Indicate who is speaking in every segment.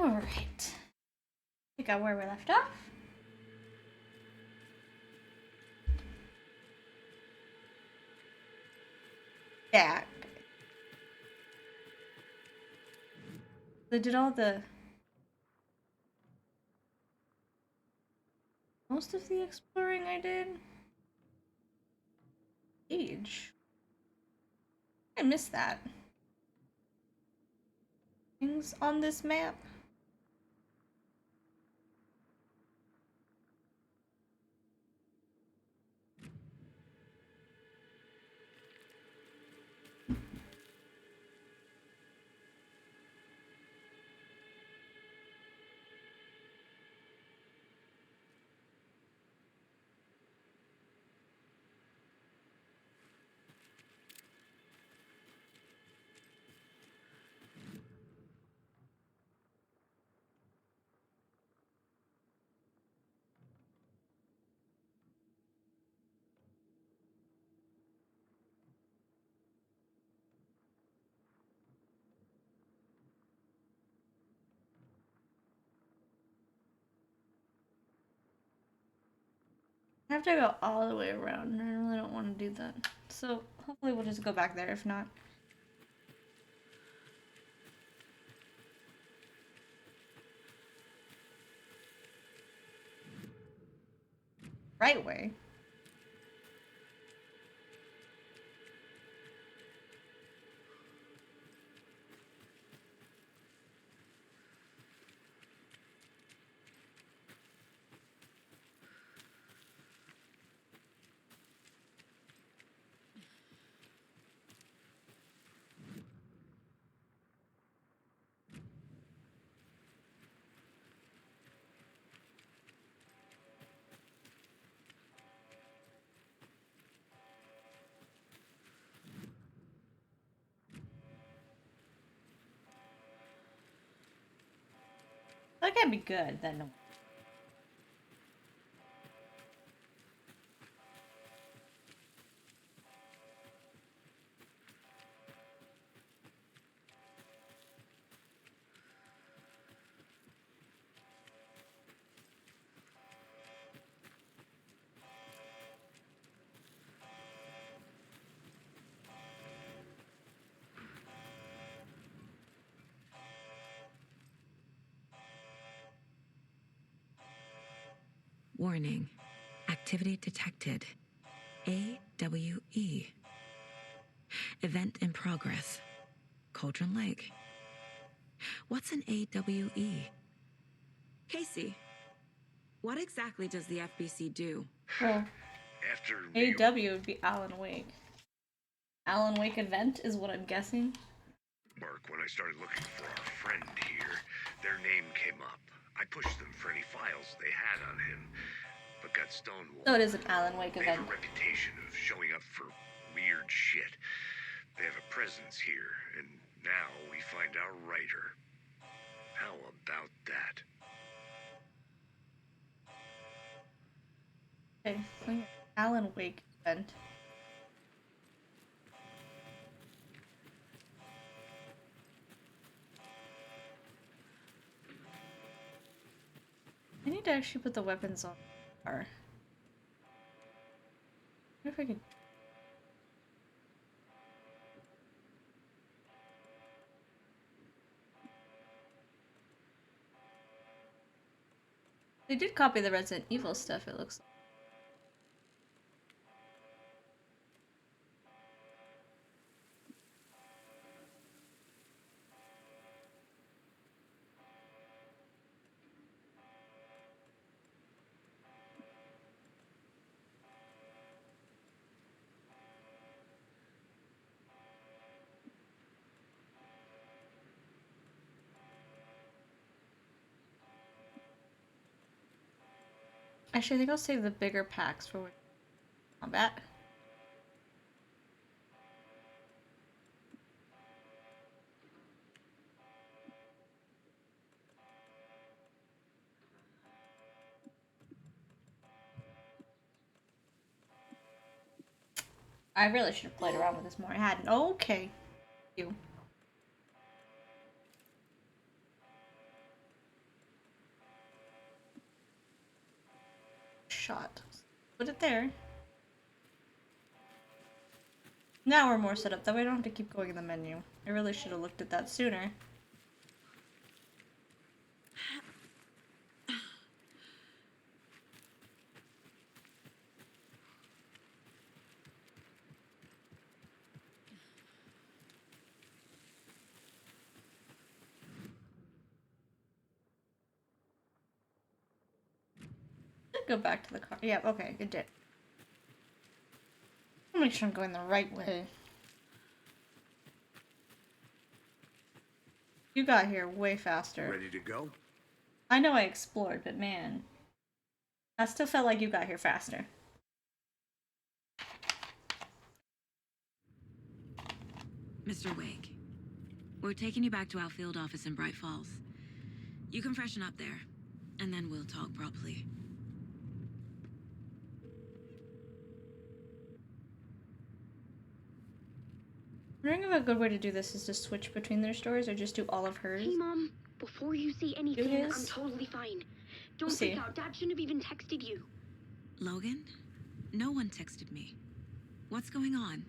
Speaker 1: Alright. Pick out where we left off. Yeah. They did all the... Most of the exploring I did. Age. I missed that. Things on this map. I have to go all the way around, and I really don't want to do that. So hopefully we'll just go back there, if not. Right way. That can't be good, then.
Speaker 2: Warning. Activity detected. AWE. Event in progress. Cauldron Lake. What's an AWE? Casey, what exactly does the FBC do?
Speaker 1: Well,
Speaker 3: After
Speaker 1: AW would be Alan Wake. Alan Wake event is what I'm guessing.
Speaker 3: Mark, when I started looking for our friend here, their name came up. I pushed them for any files they had on him, but got stonewalled.
Speaker 1: So it is an Alan Wake
Speaker 3: They
Speaker 1: event.
Speaker 3: have a reputation of showing up for weird shit. They have a presence here, and now we find our writer. How about that?
Speaker 1: Okay, so Alan Wake event. I need to actually put the weapons on the car. I wonder if I could. They did copy the Resident Evil stuff, it looks like. Actually, I think I'll save the bigger packs for combat. I really should have played around with this more. I hadn't. Okay. You. shot. Put it there. Now we're more set up. That way I don't have to keep going in the menu. I really should have looked at that sooner. Go back to the car. Yeah, okay, it did. I'll make sure I'm going the right way. You got here way faster.
Speaker 3: Ready to go?
Speaker 1: I know I explored, but man, I still felt like you got here faster.
Speaker 2: Mr. Wake, we're taking you back to our field office in Bright Falls. You can freshen up there, and then we'll talk properly.
Speaker 1: I'm wondering if a good way to do this is to switch between their stories or just do all of hers.
Speaker 4: Hey, Mom. Before you say anything,
Speaker 1: his?
Speaker 4: I'm totally fine. Don't
Speaker 1: We'll see.
Speaker 4: freak out. Dad shouldn't have even texted you.
Speaker 2: Logan? No one texted me. What's going on?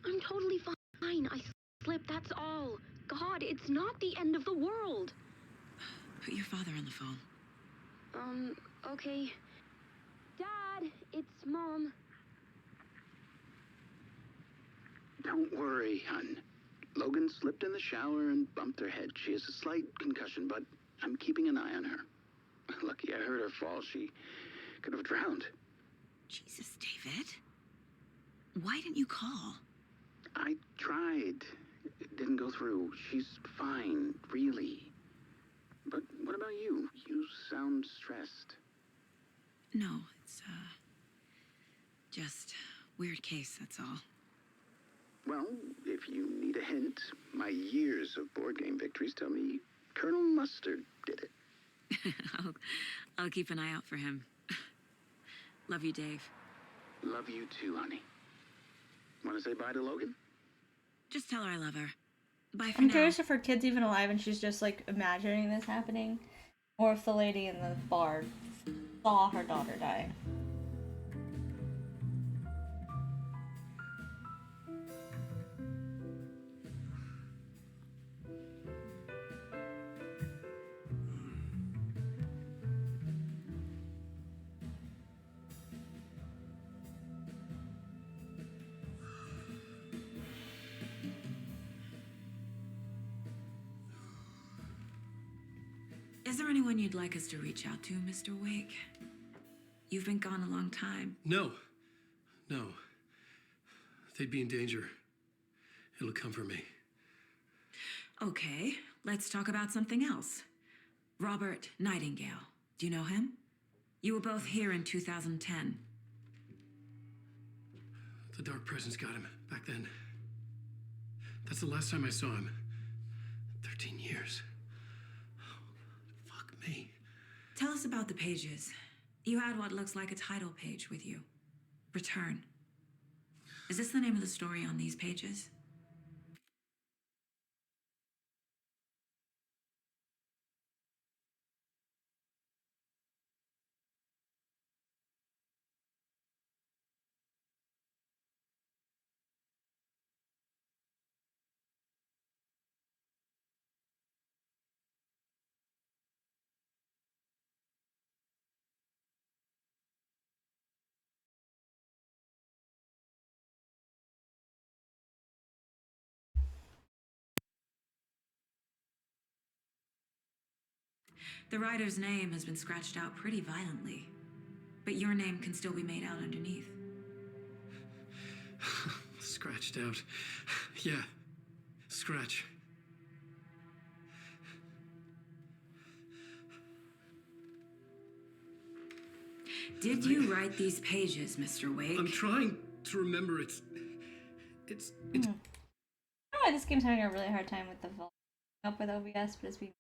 Speaker 4: I'm totally fine. I slipped, that's all. God, it's not the end of the world.
Speaker 2: Put your father on the phone.
Speaker 4: Okay. Dad, it's Mom.
Speaker 5: Don't worry, hon. Logan slipped in the shower and bumped her head. She has a slight concussion, but I'm keeping an eye on her. Lucky I heard her fall. She could have drowned.
Speaker 2: Jesus, David. Why didn't you call?
Speaker 5: I tried. It didn't go through. She's fine, really. But what about you? You sound stressed.
Speaker 2: No, it's, just weird case, that's all.
Speaker 5: Well, if you need a hint, my years of board game victories tell me Colonel Mustard did it.
Speaker 2: I'll keep an eye out for him. Love you, Dave.
Speaker 5: Love you too, honey. Want to say bye to Logan?
Speaker 2: Just tell her I love her. Bye for now.
Speaker 1: I'm curious if her kid's even alive and she's just like imagining this happening, or if the lady in the bar saw her daughter die.
Speaker 2: Is there anyone you'd like us to reach out to, Mr. Wake? You've been gone a long time.
Speaker 6: No. They'd be in danger. It'll come for me.
Speaker 2: Okay, let's talk about something else. Robert Nightingale. Do you know him? You were both here in 2010.
Speaker 6: The Dark Presence got him back then. That's the last time I saw him. 13 years. Fuck me.
Speaker 2: Tell us about the pages. You had what looks like a title page with you. Return. Is this the name of the story on these pages? The writer's name has been scratched out pretty violently, but your name can still be made out underneath.
Speaker 6: Scratched out. Yeah. Scratch.
Speaker 2: Did you write these pages, Mr. Wake?
Speaker 6: I'm trying to remember. It's
Speaker 1: I don't know why this game's having a really hard time with the volume up with OBS, but it's being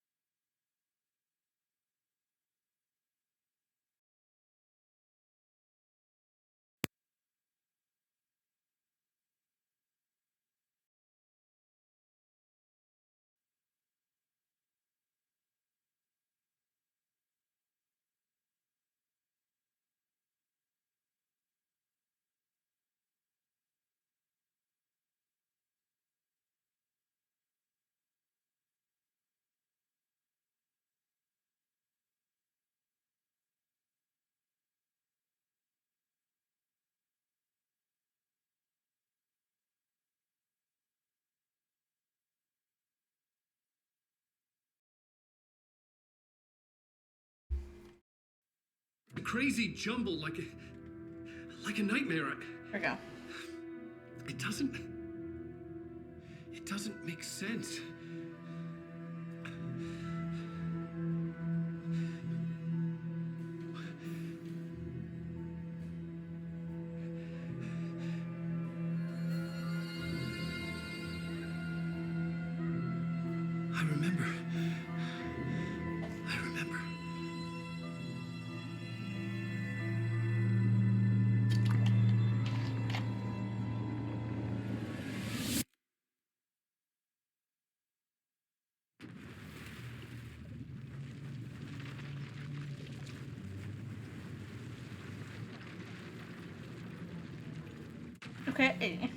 Speaker 6: crazy jumble, like a nightmare.
Speaker 1: There we go.
Speaker 6: It doesn't make sense. I remember.
Speaker 1: Okay.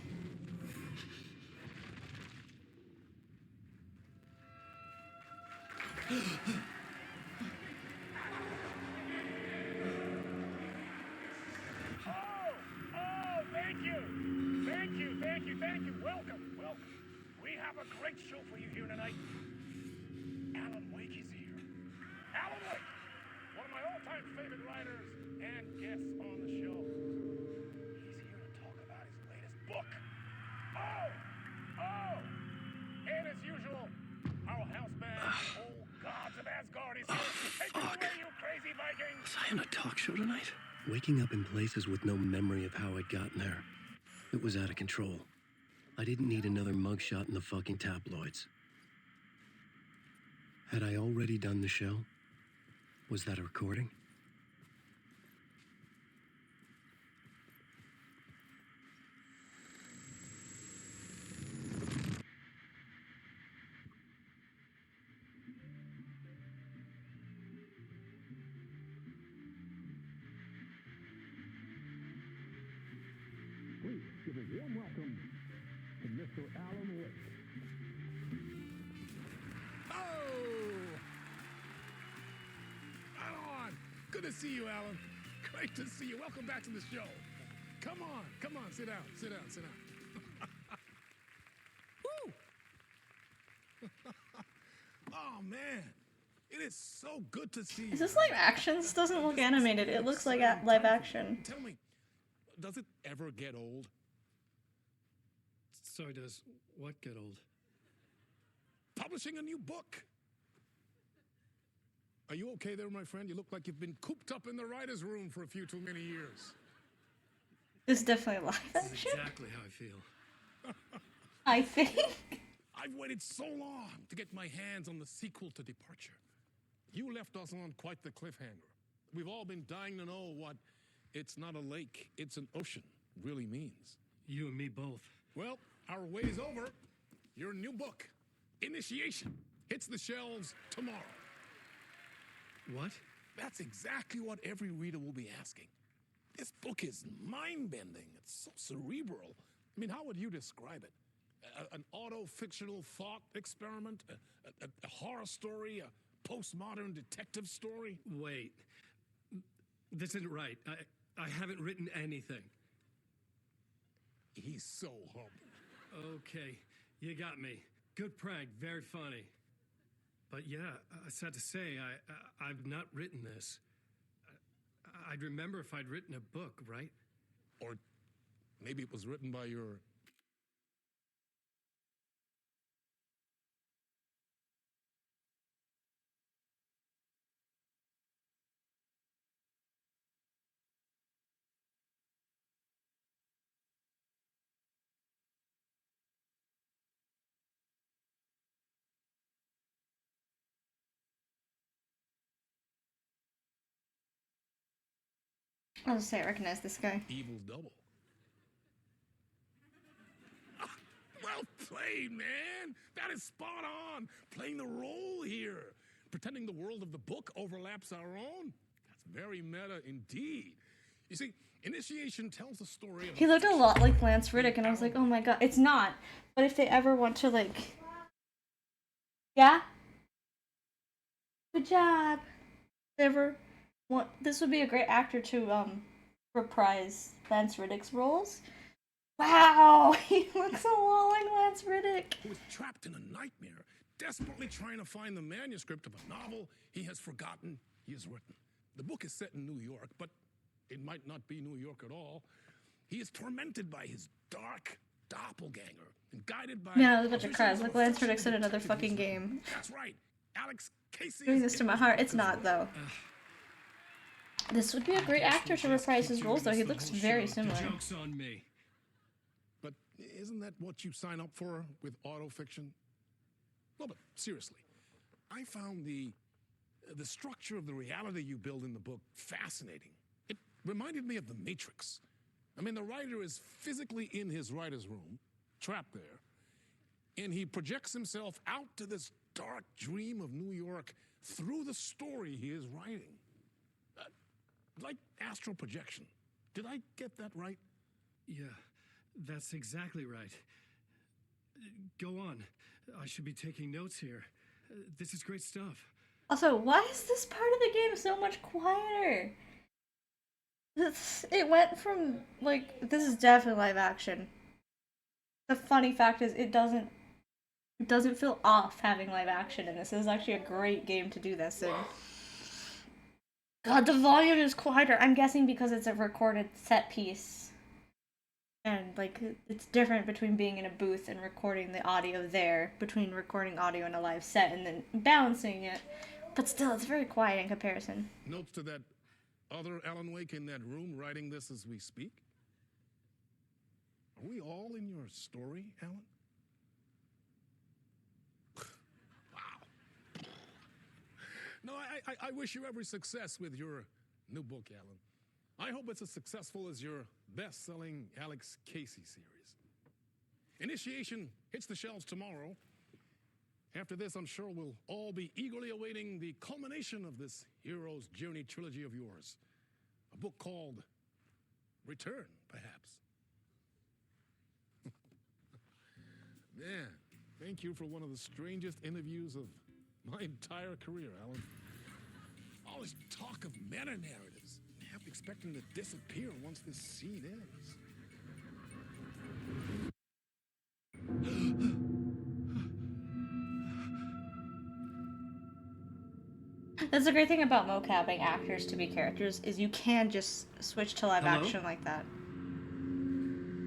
Speaker 7: Thank you. Welcome. We have a great show for you here tonight. Alan Wake is here. Alan Wake, one of my all-time favorite writers and guests on the show. He's here to talk about his latest book. And as usual, our house band, old gods of Asgard, is here. Take it away, you crazy Vikings!
Speaker 6: Was I on a talk show tonight? Waking up in places with no memory of how I'd gotten there. It was out of control. I didn't need another mugshot in the fucking tabloids. Had I already done the show? Was that a recording?
Speaker 7: Please give a warm welcome to Mr. Alan Wake. Alan! Good to see you, Alan. Great to see you. Welcome back to the show. Come on, sit down. Woo! Oh, man. It is so good to see you.
Speaker 1: Is this live action? This doesn't look animated. It looks like live action.
Speaker 7: Tell me, does it ever get old?
Speaker 6: So does what get old?
Speaker 7: Publishing a new book. Are you okay there, my friend? You look like you've been cooped up in the writer's room for a few too many years.
Speaker 1: This is definitely live
Speaker 6: This is
Speaker 1: action.
Speaker 6: exactly how I feel.
Speaker 1: I think.
Speaker 7: I've waited so long to get my hands on the sequel to Departure. You left us on quite the cliffhanger. We've all been dying to know what "it's not a lake, it's an ocean" really means.
Speaker 6: You and me both.
Speaker 7: Well, our wait is over. Your new book, Initiation, hits the shelves tomorrow.
Speaker 6: What?
Speaker 7: That's exactly what every reader will be asking. This book is mind-bending. It's so cerebral. I mean, how would you describe it? An auto-fictional thought experiment? A horror story? A postmodern detective story?
Speaker 6: Wait. This isn't right. I haven't written anything.
Speaker 7: He's so humble.
Speaker 6: Okay, you got me. Good prank, very funny. But yeah, sad to say, I've not written this. I'd remember if I'd written a book, right?
Speaker 7: Or maybe it was written by your...
Speaker 1: I'll just say I recognize this guy.
Speaker 7: evil double. Well played, man. That is spot on. Playing the role here. Pretending the world of the book overlaps our own. That's very meta indeed. You see, Initiation tells the story of...
Speaker 1: He looked a lot like Lance Riddick, and I was like, oh my god. It's not. But if they ever want to, like... Yeah? Good job. If they ever want... This would be a great actor to, reprise Lance Riddick's roles. Wow! He looks a lot like Lance Riddick.
Speaker 7: Who is trapped in a nightmare, desperately trying to find the manuscript of a novel he has forgotten he has written.
Speaker 8: The book is set in New York, but it might not be New York at all. He is tormented by his dark doppelganger and guided by...
Speaker 1: Man, I was about to cry. I was like, Lance Reddick said another fucking game.
Speaker 8: That's right. Alex Casey
Speaker 1: Doing this to my heart. It's not, though. This would be a great actor to reprise his roles, though. He looks very similar.
Speaker 6: The joke's on me.
Speaker 8: But isn't that what you sign up for with autofiction? No, but seriously, I found the structure of the reality you build in the book fascinating. It reminded me of The Matrix. I mean, the writer is physically in his writer's room, trapped there, and he projects himself out to this dark dream of New York through the story he is writing. Like astral projection. Did I get that right?
Speaker 6: Yeah, that's exactly right. Go on. I should be taking notes here. This is great stuff.
Speaker 1: Also, why is this part of the game so much quieter? It went from, like, this is definitely live action. The funny fact is, it doesn't feel off having live action, and this is actually a great game to do this in. God, the volume is quieter. I'm guessing because it's a recorded set piece. And, like, it's different between being in a booth and recording the audio there, between recording audio in a live set and then balancing it. But still, it's very quiet in comparison.
Speaker 8: Notes to that other Alan Wake in that room writing this as we speak? Are we all in your story, Alan? Wow. No, I wish you every success with your new book, Alan. I hope it's as successful as your best-selling Alex Casey series. Initiation hits the shelves tomorrow. After this, I'm sure we'll all be eagerly awaiting the culmination of this hero's journey trilogy of yours. A book called Return, perhaps. Man, thank you for one of the strangest interviews of my entire career, Alan. All this talk of meta-narratives, half expecting to disappear once this scene ends.
Speaker 1: That's the great thing about mocapping actors to be characters, is you can just switch to live action like that.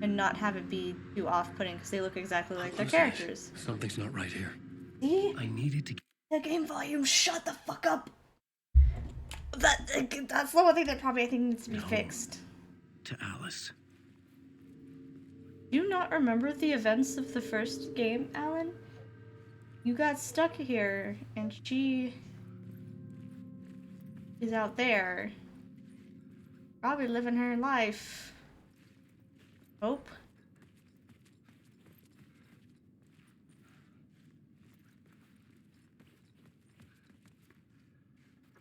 Speaker 1: And not have it be too off-putting, because they look exactly like their characters.
Speaker 6: Something's not right here.
Speaker 1: See?
Speaker 6: I needed to...
Speaker 1: The game volume, shut the fuck up! That's the one thing that probably I think needs to be fixed.
Speaker 6: To Alice.
Speaker 1: Do you not remember the events of the first game, Alan? You got stuck here, and she is out there. Probably living her life. Hope.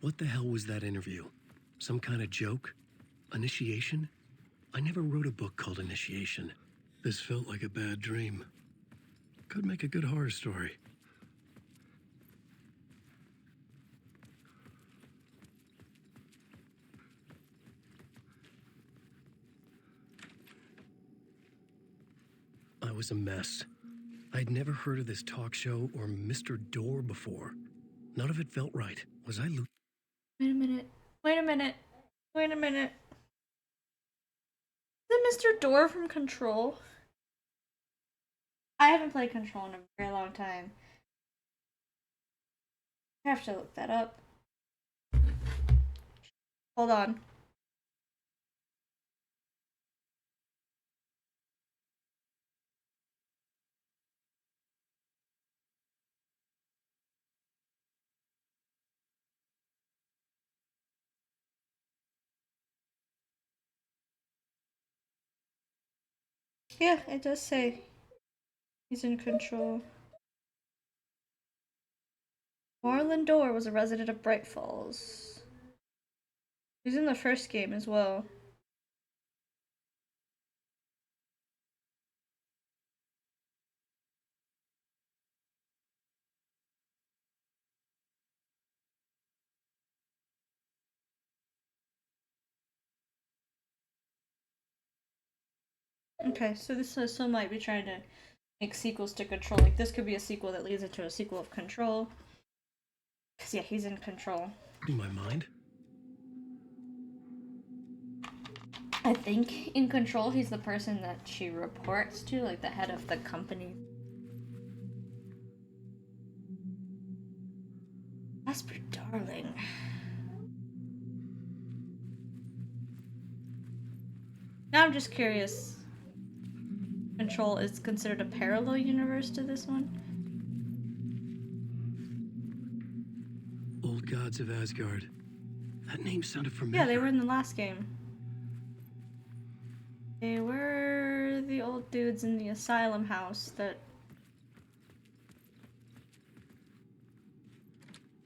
Speaker 9: What the hell was that interview? Some kind of joke? Initiation? I never wrote a book called Initiation. This felt like a bad dream. Could make a good horror story. I was a mess. I'd never heard of this talk show or Mr. Door before. None of it felt right. Was I
Speaker 1: Wait a minute. Wait a minute. Wait a minute. Is it Mr. Door from Control? I haven't played Control in a very long time. I have to look that up. Hold on. Yeah, it does say he's in Control. Marlon Dorr was a resident of Bright Falls. He's in the first game as well. Okay, so this still might be trying to make sequels to Control. Like, this could be a sequel that leads into a sequel of Control. Because, yeah, he's in Control.
Speaker 9: in my mind?
Speaker 1: I think in Control, he's the person that she reports to, like the head of the company. Jasper Darling. Now I'm just curious. Control is considered a parallel universe to this one?
Speaker 9: Old Gods of Asgard. That name sounded familiar.
Speaker 1: Yeah, they were in the last game. They were the old dudes in the asylum house that...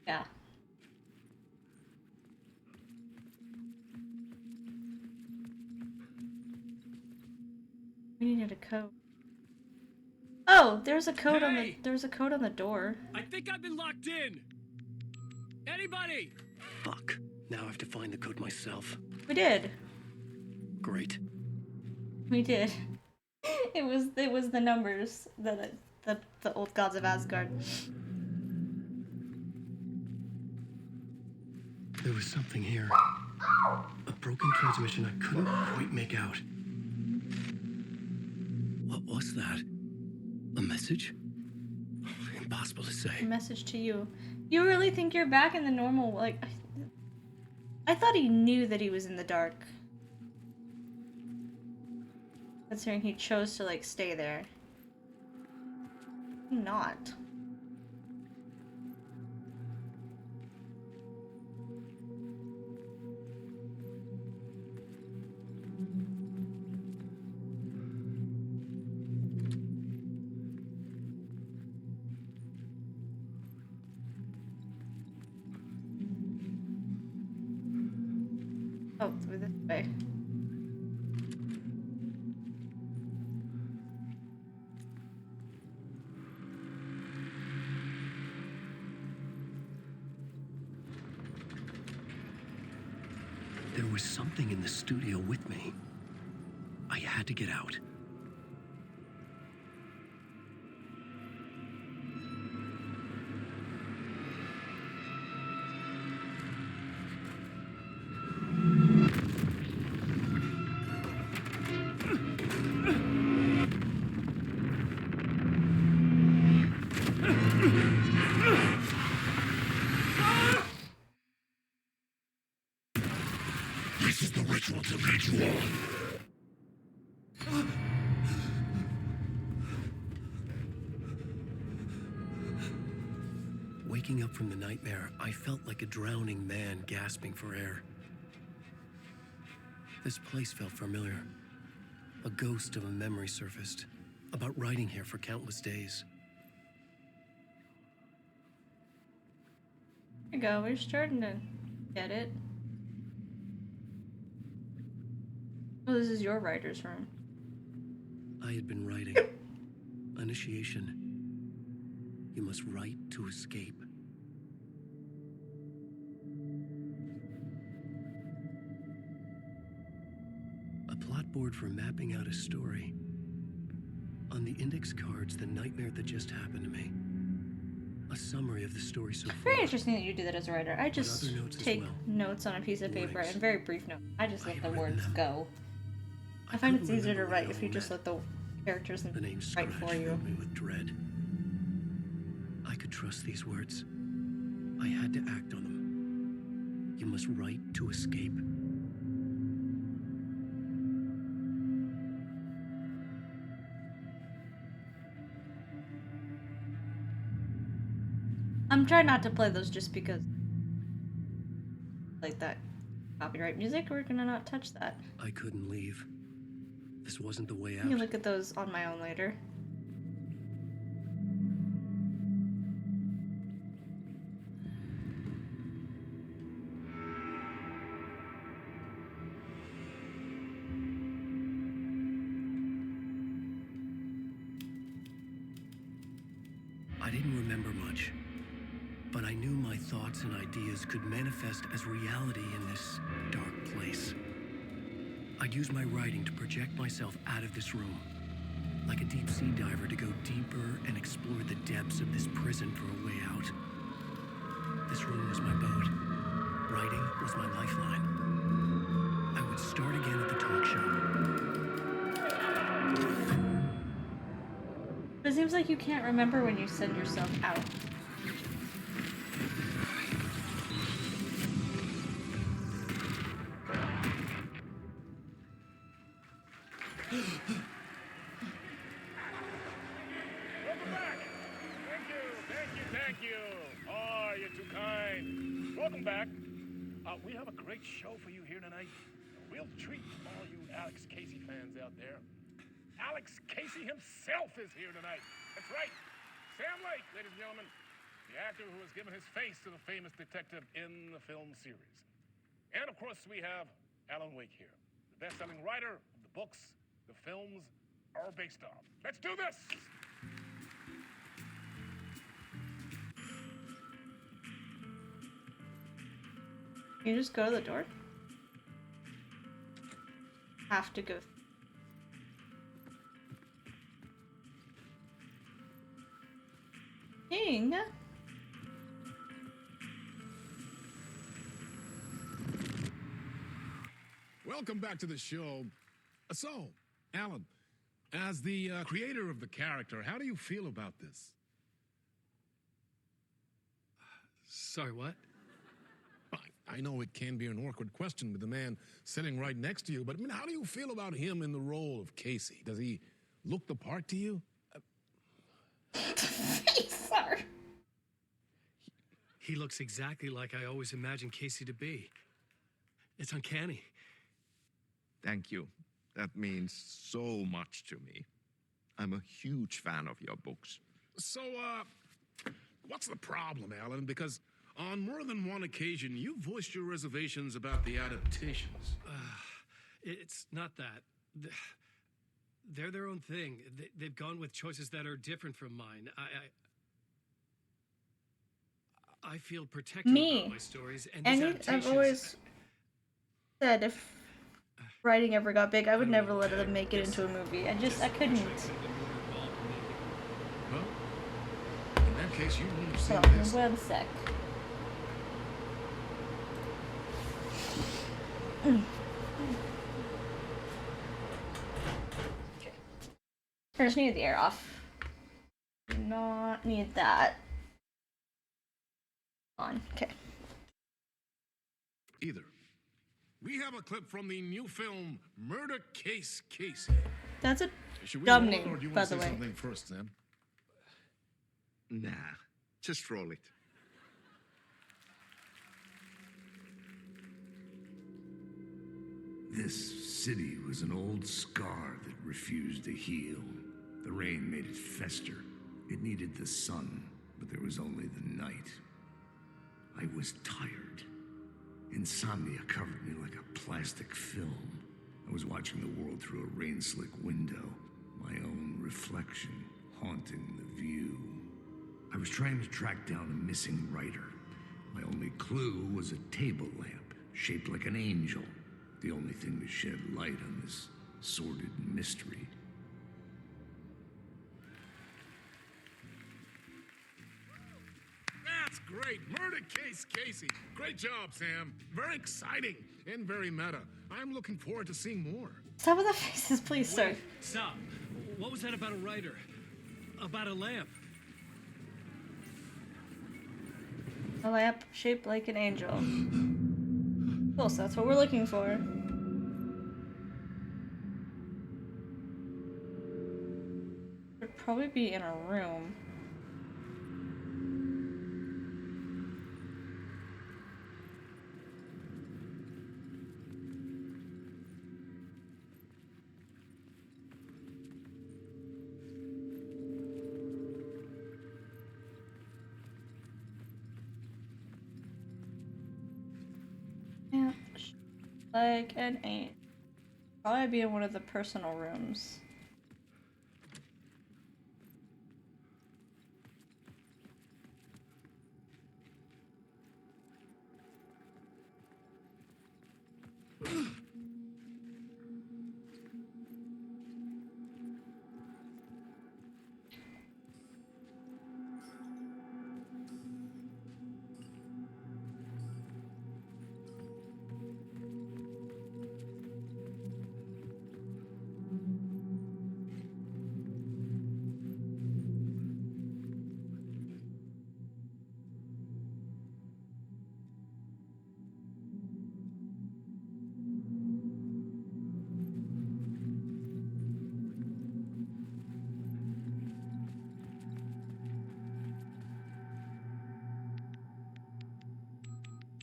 Speaker 1: Yeah. We needed a code. Oh, there's a code on the door.
Speaker 6: I think I've been locked in. Anybody?
Speaker 9: Fuck. Now I have to find the code myself.
Speaker 1: We did.
Speaker 9: Great.
Speaker 1: We did. It was the numbers that the old gods of Asgard.
Speaker 9: There was something here. A broken transmission I couldn't quite make out. What was that? A message? Impossible to say.
Speaker 1: A message to you. You really think you're back in the normal, like... I thought he knew that he was in the dark. Considering he chose to, like, stay there. Not. Oh, through this way.
Speaker 9: There was something in the studio with me. I had to get out.
Speaker 3: This is the ritual to lead you on.
Speaker 9: Waking up from the nightmare, I felt like a drowning man gasping for air. This place felt familiar. A ghost of a memory surfaced, about riding here for countless days.
Speaker 1: There you go, we're starting to get it. Oh, this is your writer's room.
Speaker 9: I had been writing. Initiation. You must write to escape. A plot board for mapping out a story. On the index cards, the nightmare that just happened to me. A summary of the story so far.
Speaker 1: Very interesting that you do that as a writer. I just
Speaker 9: other notes as
Speaker 1: take
Speaker 9: well.
Speaker 1: notes on a piece of paper
Speaker 9: Warnings.
Speaker 1: and very brief notes. I just
Speaker 9: I
Speaker 1: let
Speaker 9: had
Speaker 1: the
Speaker 9: written
Speaker 1: words
Speaker 9: them.
Speaker 1: go. I find it's
Speaker 9: couldn't
Speaker 1: easier to
Speaker 9: remember
Speaker 1: write
Speaker 9: what
Speaker 1: if you
Speaker 9: it
Speaker 1: just
Speaker 9: all
Speaker 1: let the characters
Speaker 9: meant. The name
Speaker 1: write
Speaker 9: Scratch
Speaker 1: for you.
Speaker 9: filled me with dread. I could trust these words. I had to act on them. You must write to escape.
Speaker 1: I'm trying not to play those just because, like that copyright music, we're gonna not touch that.
Speaker 9: I couldn't leave. This wasn't the way
Speaker 1: I
Speaker 9: out.
Speaker 1: can look at those on my own later.
Speaker 9: I didn't remember much, but I knew my thoughts and ideas could manifest as reality in this dark place. I'd use my writing to project myself out of this room, like a deep sea diver to go deeper and explore the depths of this prison for a way out. This room was my boat. Writing was my lifeline. I would would start again at the talk show.
Speaker 1: But it seems like you can't remember when you send yourself out.
Speaker 7: Welcome back. Thank you. Oh, you're too kind. Welcome back. We have a great show for you here tonight. A real treat for all you Alex Casey fans out there. Alex Casey himself is here tonight. That's right. Sam Lake, ladies and gentlemen. The actor who has given his face to the famous detective in the film series. And of course, we have Alan Wake here, the best-selling writer of the books the films are based on. Let's do this!
Speaker 1: You just go to the door? Have to go. King?
Speaker 8: Welcome back to the show. So, Alan, as the creator of the character, how do you feel about this?
Speaker 6: Sorry, what?
Speaker 8: I know it can be an awkward question with the man sitting right next to you, but I mean, how do you feel about him in the role of Casey? Does he look the part to you?
Speaker 1: Sir.
Speaker 6: He looks exactly like I always imagined Casey to be. It's uncanny.
Speaker 10: Thank you. That means so much to me. I'm a huge fan of your books.
Speaker 8: So, what's the problem, Alan? Because on more than one occasion, you voiced your reservations about the adaptations.
Speaker 6: It's not that. They're their own thing. They've gone with choices that are different from mine. I feel protective about my stories, and these adaptations...
Speaker 1: I've always said if writing ever got big, I would never let them make it into a movie. I couldn't.
Speaker 8: Well, in that case, you wouldn't have seen
Speaker 1: Hold on,
Speaker 8: this.
Speaker 1: 1 sec. Okay. I just need the air off. Do not need that on. Okay.
Speaker 8: Either. We have a clip from the new film Murder Case Casey.
Speaker 1: That's a
Speaker 8: Should we
Speaker 1: dumb
Speaker 8: roll,
Speaker 1: name,
Speaker 8: or do you
Speaker 1: by
Speaker 8: want to
Speaker 1: the
Speaker 8: say
Speaker 1: way.
Speaker 8: something first, Sam?
Speaker 10: Nah, just roll it.
Speaker 3: This city was an old scar that refused to heal. The rain made it fester. It needed the sun, but there was only the night. I was tired. Insomnia covered me like a plastic film. I was watching the world through a rain-slick window, my own reflection haunting the view. I was trying to track down a missing writer. My only clue was a table lamp shaped like an angel, the only thing to shed light on this sordid mystery.
Speaker 8: That's great. Murder Case Casey. Great job, Sam. Very exciting and very meta. I'm looking forward to seeing more.
Speaker 1: Stop with the faces, please, sir.
Speaker 6: Wait, stop. What was that about a writer? About a lamp?
Speaker 1: A lamp shaped like an angel. Cool, so that's what we're looking for. Should probably be in a room. Yeah, like an 8. Probably be in one of the personal rooms.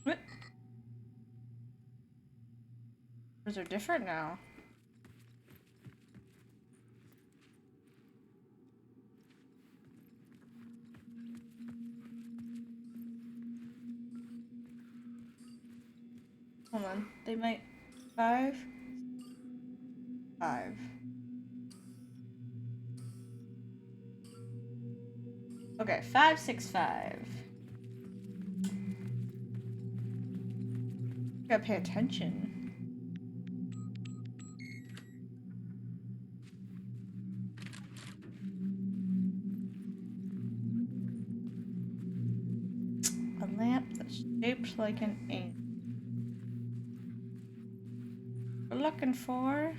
Speaker 1: What? Those are different now. Hold on. They might... 5. 5. Okay, 5, 6, 5. Gotta pay attention. A lamp that's shaped like an ink. We're looking for...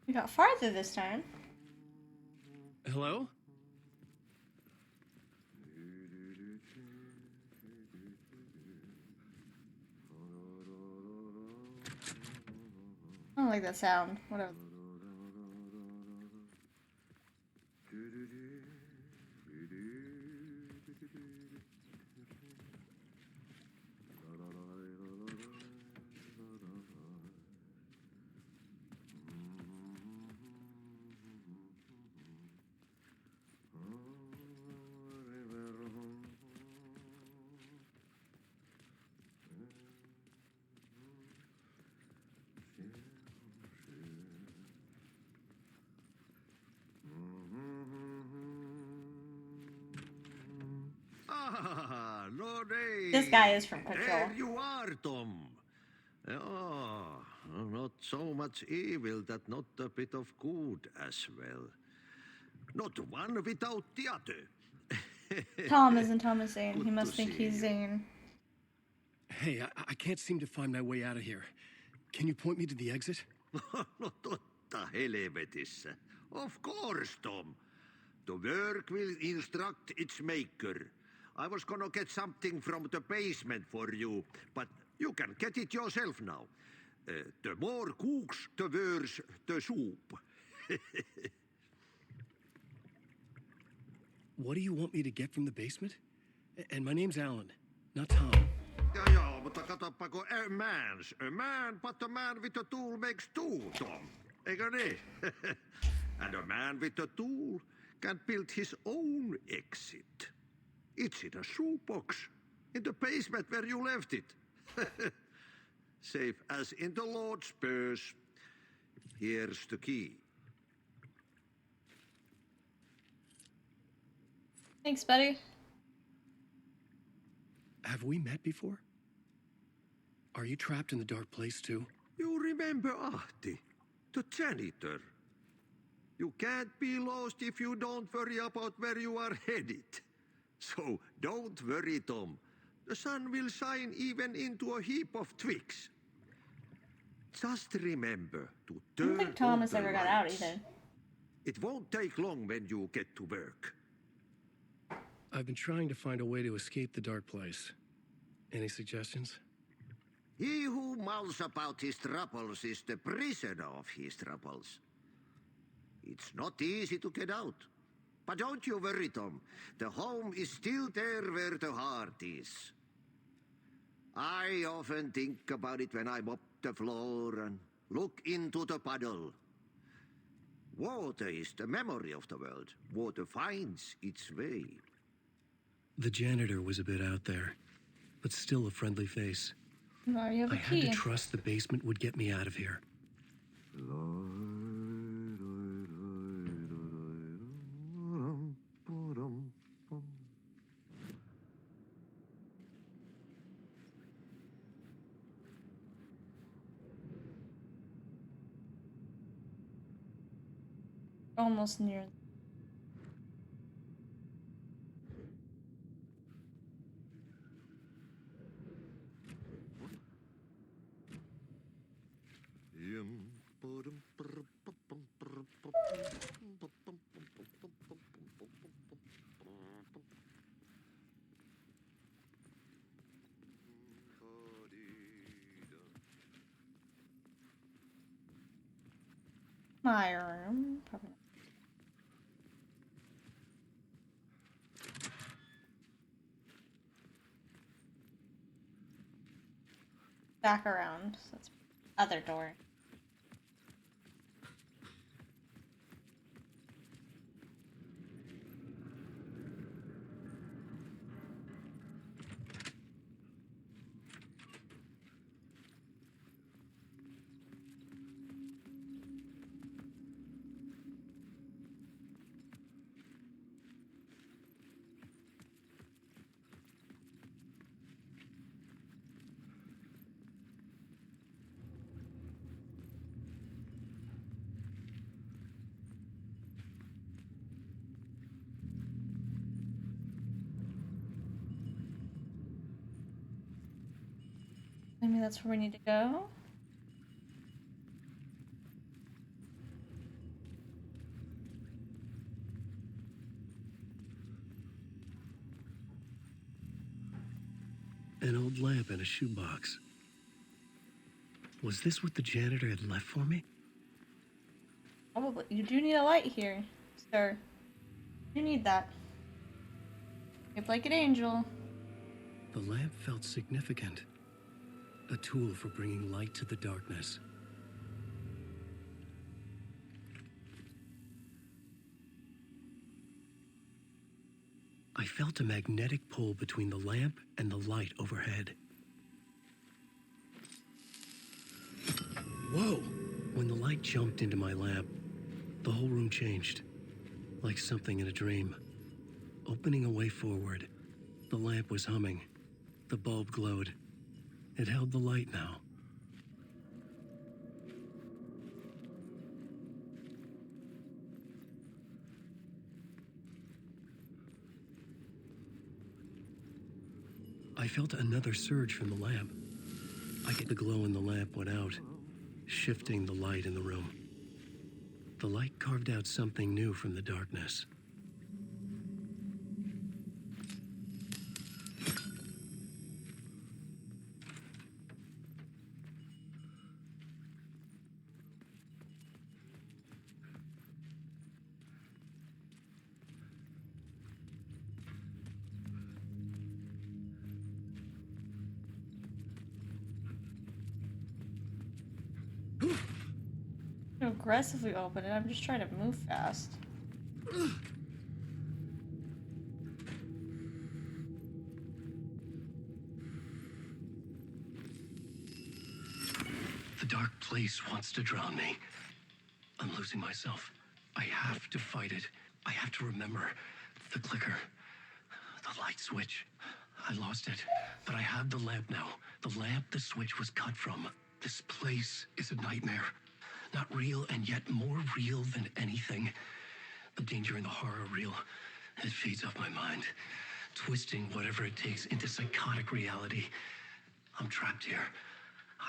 Speaker 1: We got farther this time.
Speaker 6: Hello?
Speaker 1: I don't like that sound. Whatever.
Speaker 11: Ah, no day.
Speaker 1: This guy is from Patrol.
Speaker 11: There you are, Tom. Oh, not so much evil that not a bit of good as well. Not one without the other.
Speaker 1: Tom isn't Thomas Zane. He
Speaker 11: Good
Speaker 1: must
Speaker 11: to
Speaker 1: think
Speaker 11: see
Speaker 1: he's
Speaker 11: you.
Speaker 1: Zane.
Speaker 6: Hey, I can't seem to find my way out of here. Can you point me to the exit?
Speaker 11: No totta helvetissä. Of course, Tom. The work will instruct its maker. I was gonna get something from the basement for you, but you can get it yourself now. The more cooks, the worse the soup.
Speaker 6: What do you want me to get from the basement? And my name's Alan, not Tom.
Speaker 11: Joo, mutta katoppa kun a man, but a man with a tool makes two, Tom. Eikö niin? And a man with a tool can build his own exit. It's in a shoebox, in the basement where you left it. Safe as in the Lord's purse. Here's the key.
Speaker 1: Thanks, buddy.
Speaker 6: Have we met before? Are you trapped in the dark place too?
Speaker 11: You remember Ahti, the janitor. You can't be lost if you don't worry about where you are headed. So don't worry, Tom. The sun will shine even into a heap of twigs. Just remember to
Speaker 1: I don't
Speaker 11: turn
Speaker 1: think
Speaker 11: on
Speaker 1: Thomas
Speaker 11: the
Speaker 1: ever got out
Speaker 11: lights.
Speaker 1: either.
Speaker 11: It won't take long when you get to work.
Speaker 6: I've been trying to find a way to escape the dark place. Any suggestions?
Speaker 11: He who mouths about his troubles is the prisoner of his troubles. It's not easy to get out. But don't you worry, Tom. The home is still there where the heart is. I often think about it when I mop the floor and look into the puddle. Water is the memory of the world. Water finds its way.
Speaker 9: The janitor was a bit out there, but still a friendly face.
Speaker 1: Oh, you have a
Speaker 9: I had
Speaker 1: key.
Speaker 9: to trust the basement would get me out of here.
Speaker 1: Almost near. My room. Probably not. Back around. So that's other door. Maybe that's where we need to go.
Speaker 9: An old lamp in a shoebox. Was this what the janitor had left for me?
Speaker 1: Probably. You do need a light here, sir. You need that. Shaped like an angel.
Speaker 9: The lamp felt significant. A tool for bringing light to the darkness. I felt a magnetic pull between the lamp and the light overhead. Whoa! When the light jumped into my lamp, the whole room changed, like something in a dream. Opening a way forward, the lamp was humming. The bulb glowed. It held the light now. I felt another surge from the lamp. The glow in the lamp went out, shifting the light in the room. The light carved out something new from the darkness.
Speaker 1: To aggressively open it. I'm just trying to move fast.
Speaker 9: The dark place wants to drown me. I'm losing myself. I have to fight it. I have to remember the clicker, the light switch. I lost it, but I have the lamp now. The lamp the switch was cut from. This place is a nightmare. Not real, and yet more real than anything. The danger and the horror real. It feeds off my mind, twisting whatever it takes into psychotic reality. I'm trapped here.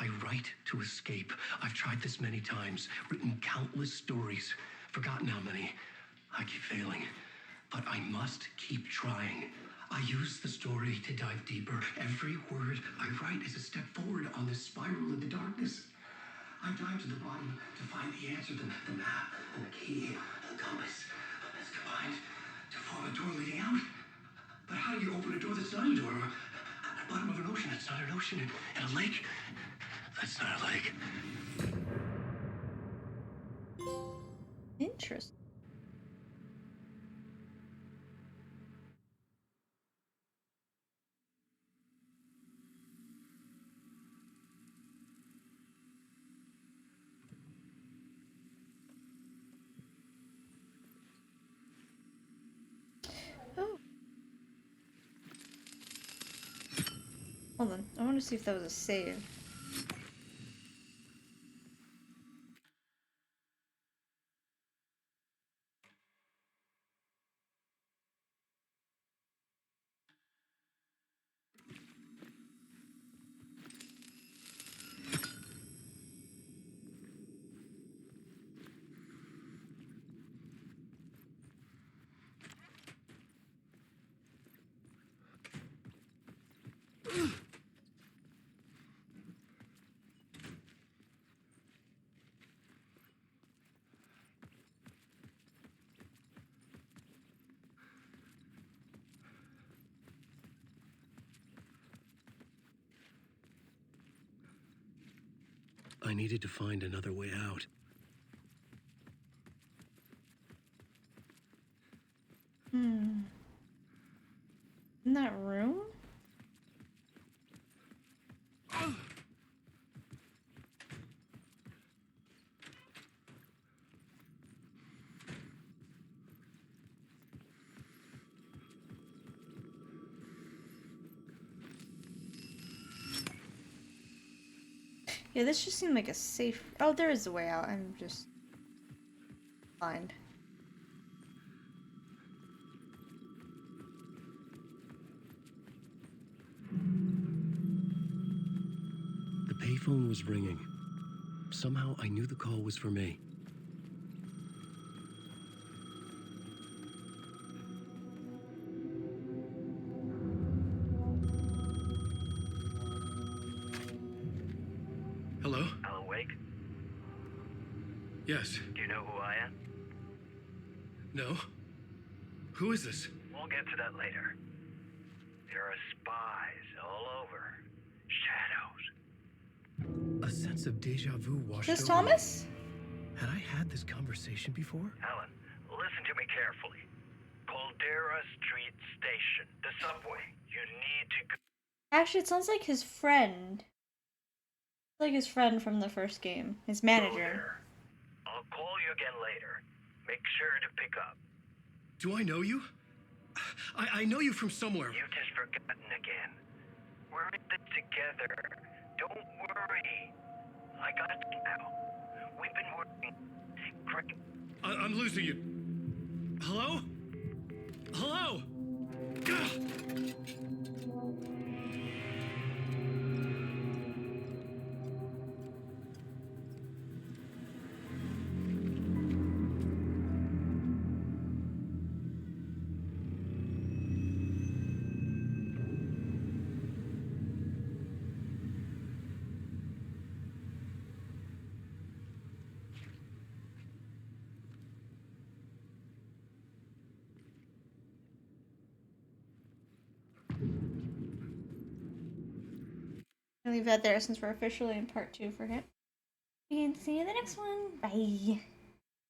Speaker 9: I write to escape. I've tried this many times, written countless stories, forgotten how many. I keep failing, but I must keep trying. I use the story to dive deeper. Every word I write is a step forward on this spiral in the darkness. I dive to the bottom to find the answer, the map, and the key, and the compass. It's combined to form a door leading out. But how do you open a door that's not a door? At the bottom of an ocean, it's not an ocean. And a lake, that's not a lake.
Speaker 1: Interesting. Oh. Hold on. I want to see if that was a save.
Speaker 9: I needed to find another way out.
Speaker 1: In that room? Yeah, this just seemed like a safe... Oh, there is a way out. I'm just... blind.
Speaker 9: The payphone was ringing. Somehow I knew the call was for me.
Speaker 6: Hello?
Speaker 12: Alan Wake?
Speaker 6: Yes.
Speaker 12: Do you know who I am?
Speaker 6: No? Who is this?
Speaker 12: We'll get to that later. There are spies all over. Shadows.
Speaker 13: A sense of deja vu washed
Speaker 1: Is this
Speaker 13: over me.
Speaker 1: Thomas?
Speaker 13: Had I had this conversation before?
Speaker 12: Alan, listen to me carefully. Caldera Street Station, the subway. You need to go.
Speaker 1: Actually, it sounds like his friend. Like his friend from the first game. His manager.
Speaker 12: There. I'll call you again later. Make sure to pick up.
Speaker 6: Do I know you? I know you from somewhere.
Speaker 12: You've just forgotten again. We're in this together. Don't worry. I got you now. We've been working. Great.
Speaker 6: I'm losing you. Hello? Hello? Ugh.
Speaker 1: I'll leave that there since we're officially in part 2 for him. And see you in the next one. Bye.